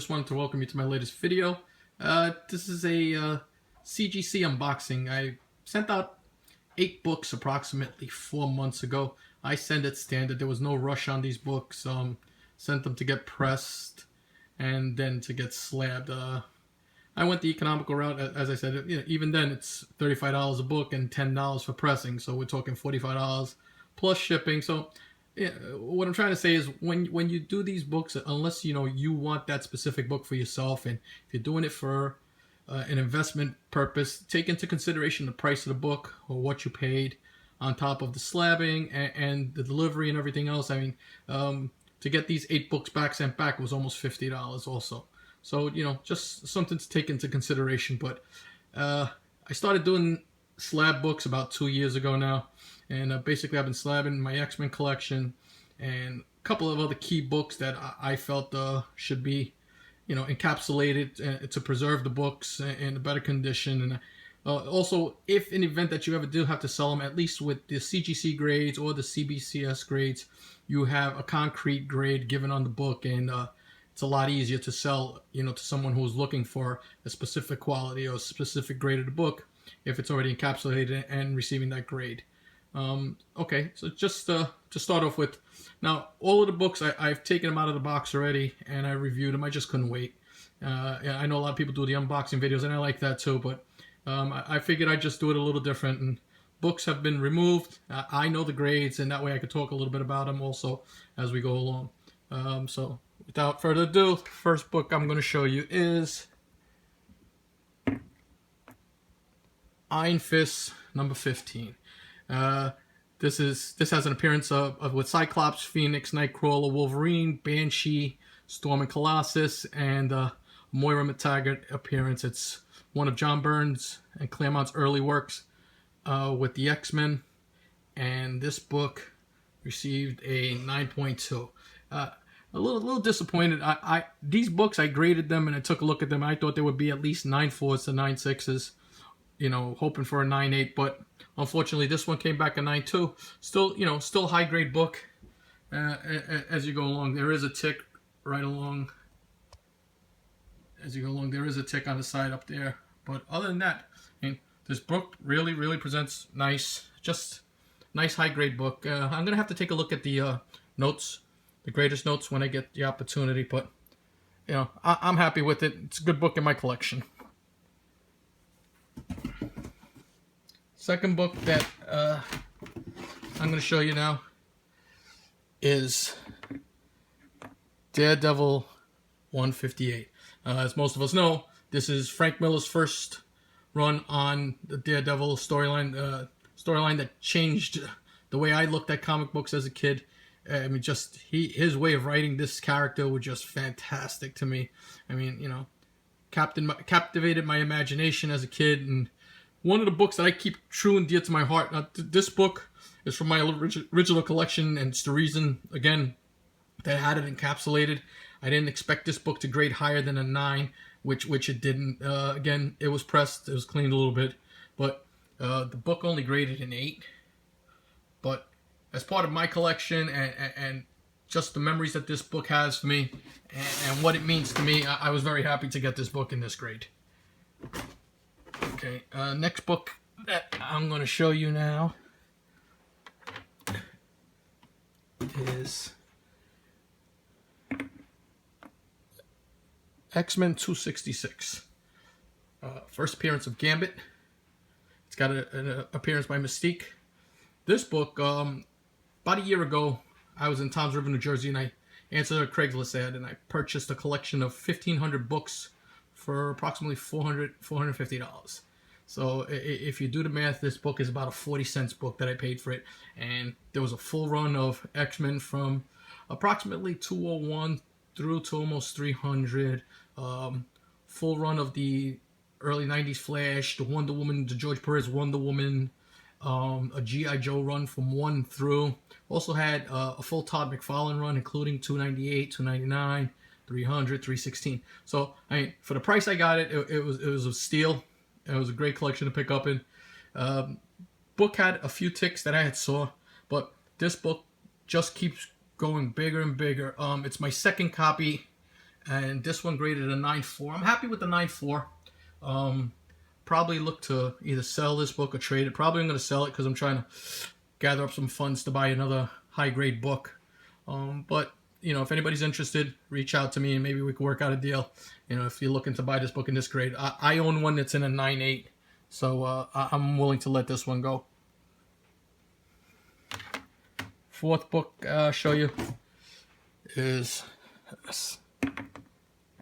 just wanted to welcome you to my latest video. This is a C.G.C unboxing. I sent out 8 books approximately 4 months ago. I send it standard. There was no rush on these books. Sent them to get pressed and then to get slabbed. I went the economical route. As I said, even then it's $35 a book and $10 for pressing. So we're talking $45 plus shipping. So what I'm trying to say is when you do these books, unless you want that specific book for yourself, and if you're doing it for an investment purpose, take into consideration the price of the book or what you paid on top of the slabbing and the delivery and everything else. I mean, to get these 8 books sent back was almost $50 also. So, just something to take into consideration. But I started doing slab books about 2 years ago now. And basically I've been slabbing my X-Men collection and a couple of other key books that I felt should be, encapsulated to preserve the books in a better condition. And also, if in the event that you ever do have to sell them, at least with the C.G.C grades or the CBCS grades, you have a concrete grade given on the book, and it's a lot easier to sell, to someone who's looking for a specific quality or a specific grade of the book if it's already encapsulated and receiving that grade. Okay, so just to start off with, now all of the books I've taken them out of the box already and I reviewed them. I just couldn't wait. I know a lot of people do the unboxing videos and I like that too, but I figured I'd just do it a little different. And books have been removed. I know the grades, and that way I could talk a little bit about them also as we go along. So without further ado, the first book I'm going to show you is Iron Fist number 15. This has an appearance of with Cyclops, Phoenix, Nightcrawler, Wolverine, Banshee, Storm and Colossus, and Moira McTaggart appearance. It's one of John Byrne's and Claremont's early works with the X-Men, and this book received a 9.2. A little disappointed. These books, I graded them and I took a look at them. I thought there would be at least 9.4s to 9.6s. Hoping for a 9.8, but unfortunately this one came back a 9.2. Still, still high grade book. As you go along, there is a tick right along. As you go along, there is a tick on the side up there. But other than that, this book really presents nice, just nice high grade book. I'm gonna have to take a look at the notes, the greatest notes, when I get the opportunity. But I'm happy with it. It's a good book in my collection. Second book that I'm going to show you now is Daredevil 158. As most of us know, this is Frank Miller's first run on the Daredevil storyline, storyline that changed the way I looked at comic books as a kid. I mean, just his way of writing this character was just fantastic to me. I mean, captivated my imagination as a kid, and one of the books that I keep true and dear to my heart. Now, this book is from my original collection, and it's the reason, again, that I had it encapsulated. I didn't expect this book to grade higher than a 9, which it didn't. Again, it was pressed, it was cleaned a little bit, but the book only graded an 8. But as part of my collection and just the memories that this book has for me and what it means to me, I was very happy to get this book in this grade. Okay, next book that I'm going to show you now is X-Men 266. First appearance of Gambit. It's got an appearance by Mystique. This book, about a year ago, I was in Toms River, New Jersey, and I answered a Craigslist ad, and I purchased a collection of 1,500 books for approximately $450. So if you do the math, this book is about a 40-cent book that I paid for it. And there was a full run of X-Men from approximately 201 through to almost 300. Full run of the early 90s Flash, the Wonder Woman, the George Perez Wonder Woman, a G.I. Joe run from 1 through. Also had a full Todd McFarlane run, including 298, 299, 300, 316. So, I mean, for the price I got it, it was a steal. It was a great collection to pick up in. Book had a few ticks that I had saw, but this book just keeps going bigger and bigger. It's my second copy and this one graded a 9.4. I'm happy with the 9.4. Probably look to either sell this book or trade it. Probably I'm going to sell it because I'm trying to gather up some funds to buy another high-grade book. But, you know, if anybody's interested, reach out to me and maybe we can work out a deal. You know, if you're looking to buy this book in this grade. I own one that's in a 9.8, so I'm willing to let this one go. Fourth book I'll show you is this.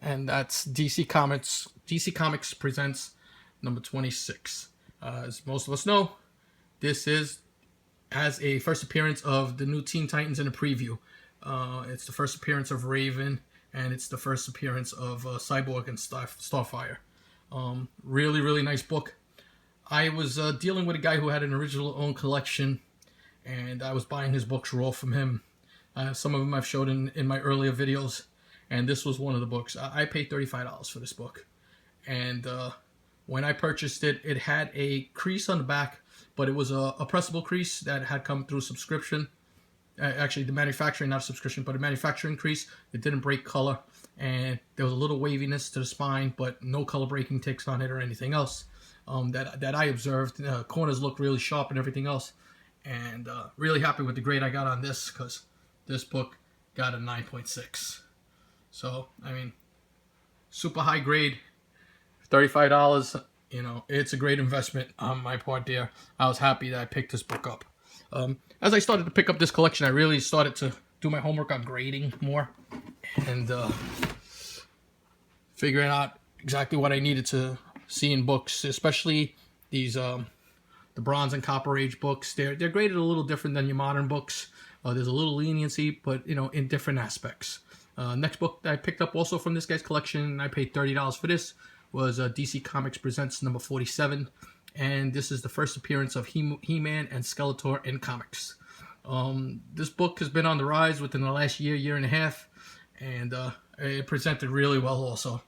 And that's DC Comics Presents number 26. As most of us know, this has a first appearance of the new Teen Titans in a preview. It's the first appearance of Raven, and it's the first appearance of Cyborg and Starfire. Really, really nice book. I was dealing with a guy who had an original own collection, and I was buying his books raw from him. Some of them I've showed in my earlier videos, and this was one of the books. I paid $35 for this book, and when I purchased it, it had a crease on the back, but it was a pressable crease that had come through subscription. Actually, the manufacturing, not subscription, but a manufacturing crease. It didn't break color, and there was a little waviness to the spine, but no color breaking ticks on it or anything else that I observed. Corners looked really sharp and everything else, and really happy with the grade I got on this, because this book got a 9.6. So, I mean, super high grade, $35, you know, it's a great investment on my part there. I was happy that I picked this book up. As I started to pick up this collection, I really started to do my homework on grading more and figuring out exactly what I needed to see in books, especially these the Bronze and Copper Age books. They're graded a little different than your modern books. There's a little leniency, but, you know, in different aspects. Next book that I picked up also from this guy's collection, and I paid $30 for this, was DC Comics Presents number 47. And this is the first appearance of He-Man and Skeletor in comics. This book has been on the rise within the last year and a half, and it presented really well also.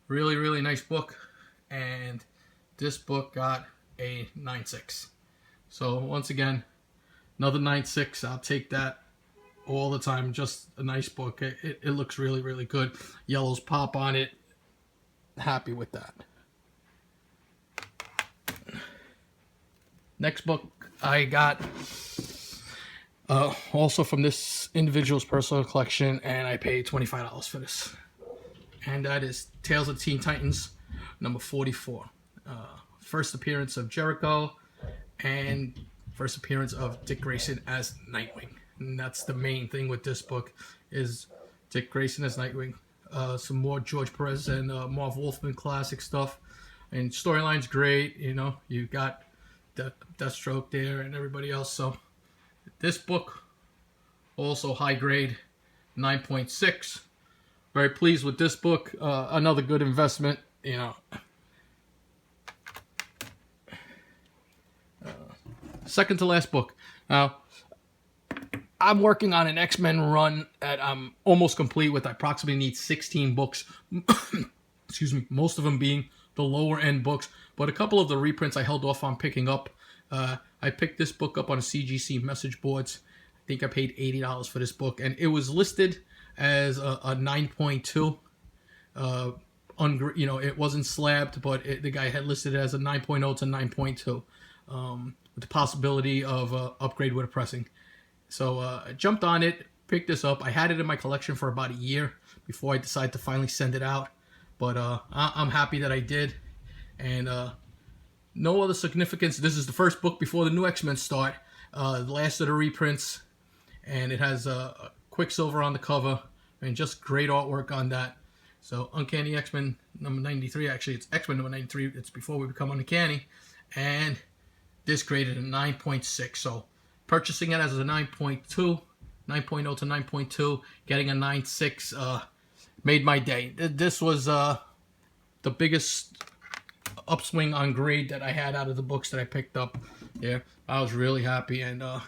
Really, really nice book, and this book got a 9.6. So once again, another 9.6. I'll take that all the time. Just a nice book. It looks really, really good. Yellows pop on it. Happy with that. Next book I got also from this individual's personal collection, and I paid $25 for this. And that is Tales of Teen Titans number 44. First appearance of Jericho, and first appearance of Dick Grayson as Nightwing. And that's the main thing with this book, is Dick Grayson as Nightwing. Some more George Perez and Marv Wolfman classic stuff. And storyline's great, you know. You got Deathstroke there and everybody else. So this book, also high grade, 9.6. Very pleased with this book. Another good investment, you know. Second to last book. Now, I'm working on an X-Men run that I'm almost complete with. I approximately need 16 books. Excuse me. Most of them being the lower end books, but a couple of the reprints I held off on picking up. I picked this book up on C.G.C message boards. I think I paid $80 for this book, and it was listed as a 9.2. You know, it wasn't slabbed, but the guy had listed it as a 9.0 to 9.2, with the possibility of upgrade with a pressing. So I jumped on it, picked this up. I had it in my collection for about a year before I decided to finally send it out. But I'm happy that I did. And no other significance. This is the first book before the new X-Men start. The last of the reprints. And it has Quicksilver on the cover. And just great artwork on that. So Uncanny XMen number 93. Actually, it's X-Men number 93. It's before we become Uncanny. And this graded a 9.6. So purchasing it as a 9.2, 9.0 to 9.2, getting a 9.6 made my day. This was the biggest upswing on grade that I had out of the books that I picked up. Yeah, I was really happy. And the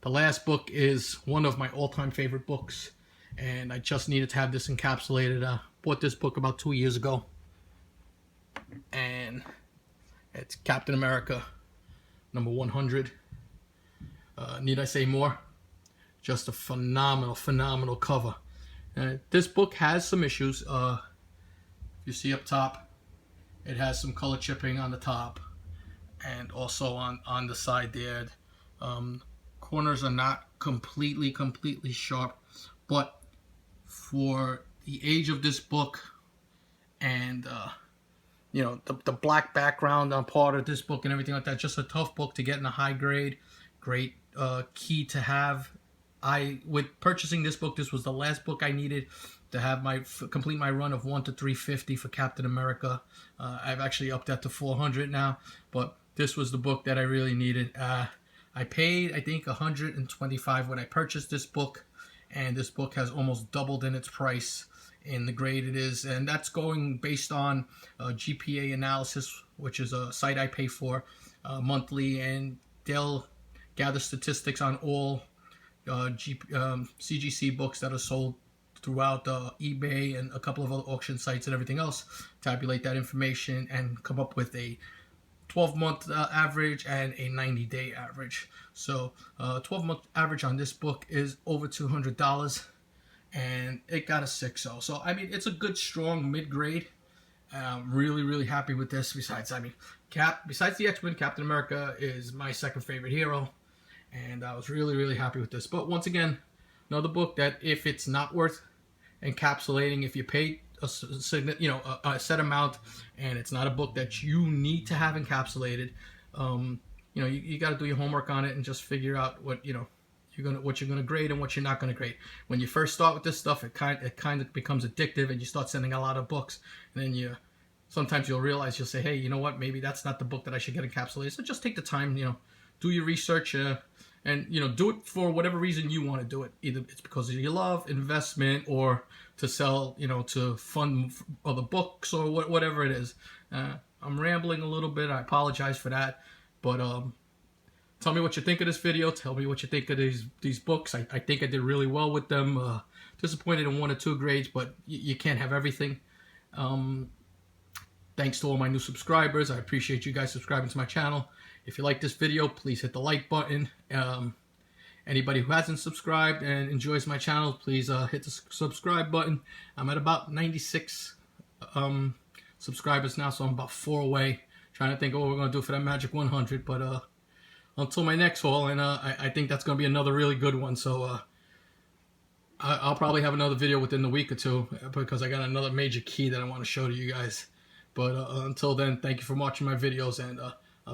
last book is one of my all-time favorite books, and I just needed to have this encapsulated. Bought this book about 2 years ago, and it's Captain America number 100. Need I say more? Just a phenomenal, phenomenal cover. This book has some issues. You see up top, it has some color chipping on the top, and also on the side there. Um, Corners are not completely sharp, but for the age of this book and you know, the black background on part of this book and everything like that, just a tough book to get in a high grade. Great key to have. With purchasing this book, this was the last book I needed to have complete my run of 1 to 350 for Captain America. I've actually upped that to 400 now, but this was the book that I really needed. I paid, I think, $125 when I purchased this book, and this book has almost doubled in its price in the grade it is, and that's going based on GPA analysis, which is a site I pay for monthly, and they'll gather statistics on all C.G.C books that are sold throughout eBay and a couple of other auction sites and everything else, tabulate that information and come up with a 12-month average and a 90-day average. So 12-month average on this book is over $200, and it got a 6.0. So I mean, it's a good, strong mid-grade. I'm really happy with this. Besides the X-Men, Captain America is my second favorite hero, and I was really happy with this. But once again, another book that if it's not worth encapsulating, if you pay a set amount and it's not a book that you need to have encapsulated, you know, you got to do your homework on it and just figure out what what you're gonna grade and what you're not gonna grade. When you first start with this stuff, it kind of becomes addictive, and you start sending a lot of books, and then sometimes you'll realize, you'll say, hey, you know what, maybe that's not the book that I should get encapsulated. So just take the time, you know, do your research, and you know, do it for whatever reason you want to do it. Either it's because of your love, investment, or to sell, you know, to fund other books, or whatever it is. I'm rambling a little bit. I apologize for that, but tell me what you think of this video. Tell me what you think of these books. I think I did really well with them. Disappointed in 1 or 2 grades, but you can't have everything. Thanks to all my new subscribers. I appreciate you guys subscribing to my channel. If you like this video, please hit the like button. Anybody who hasn't subscribed and enjoys my channel, please hit the subscribe button. I'm at about 96 subscribers now, so I'm about 4 away. Trying to think of what we're going to do for that magic 100, but until my next haul, and I think that's going to be another really good one. So I'll probably have another video within the week or 2, because I got another major key that I want to show to you guys. But until then, thank you for watching my videos, and